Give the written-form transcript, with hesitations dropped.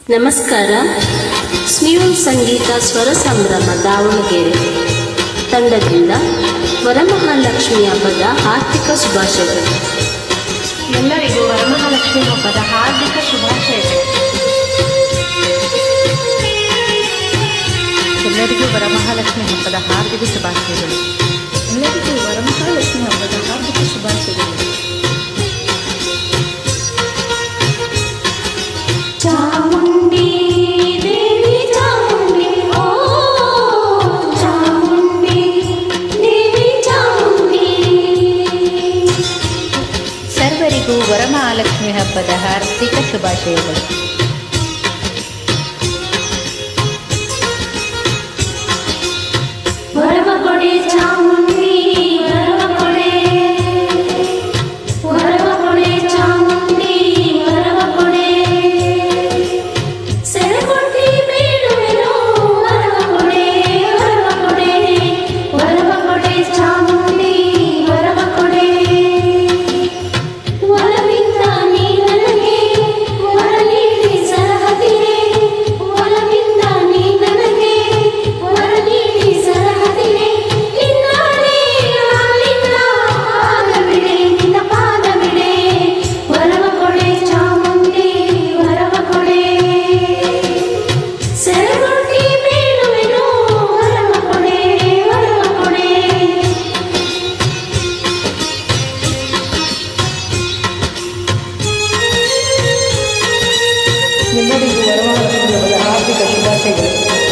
ನಮಸ್ಕಾರ. ಸ್ಮಿಯೂಲ್ ಸಂಗೀತ ಸ್ವರ ಸಂಭ್ರಮ ದಾವಣಗೆರೆ ತಂಡದಿಂದ ವರಮಹಾಲಕ್ಷ್ಮಿ ಹಬ್ಬದ ಹಾರ್ದಿಕ ಶುಭಾಶಯಗಳು. ಎಲ್ಲರಿಗೂ ವರಮಹಾಲಕ್ಷ್ಮಿ ಹಬ್ಬದ ಹಾರ್ದಿಕ ಶುಭಾಶಯಗಳು. ಎಲ್ಲರಿಗೂ ವರಮಹಾಲಕ್ಷ್ಮಿ ಹಬ್ಬದ ಹಾರ್ದಿಕ ಶುಭಾಶಯಗಳು. ಎಲ್ಲರಿಗೂ ವರಮಹಾಲಕ್ಷ್ಮಿ ಹಬ್ಬದ ಹಾರ್ದಿಕ ಶುಭಾಶಯಗಳು. ಚಾಮುಂಡಿ ದೇವಿ ಚಾಮುಂಡಿ, ಓ ಚಾಮುಂಡಿ ದೇವಿ ಚಾಮುಂಡಿ. ಸರ್ವರಿಗೂ ವರಮಹಾಲಕ್ಷ್ಮಿ ಹಬ್ಬದ ಹಾರ್ದಿಕ ಶುಭಾಶಯಗಳು. ವರವ ಕೊಡೆ ಚಾಮುಂಡಿ, ವರವ ಕೊಡೆ, ವರವ ಕೊಡೆ ಚಾಮುಂಡಿ, ವರವ ಕೊಡೆ. ಸೆರಗೊಟ್ಟಿ ಬೇಡುವೆನು ವರವ ಕೊಡೆ, ವರವ ಕೊಡೆ, ವರವ ಕೊಡೆ ಚಾಮುಂಡಿ, ವರವ ಕೊಡೆ. ಒಲವಿಂದ ನೀ ನನಗೆ ವರ ನೀಡಿ ಸರಹದಿರೆ, ಒಲವಿಂದ ನೀ ನನಗೆ ವರ ನೀಡಿ ಸರಹದಿರೆ. ನಿನ್ನಾಡೆ ಹಾಲಿನ ಪಾದ ಬಿಡೆ, ನಿನ್ನ ಪಾದ ಬಿಡೆ, ವರವ ಕೊಡೆ ಚಾಮುಂಡಿ, ವರವ ಕೊಡೆ. ಸೆರಗೊಟ್ಟಿ ಬೇಡುವೆನು ವರವ ಕೊಡೆ, ವರವ ಕೊಡೆ. ಎಲ್ಲರಿಗೂ ವರಮಹಾಲಕ್ಷ್ಮಿ ಹಬ್ಬದ ಹಾರ್ದಿಕ ಶುಭಾಶಯಗಳು.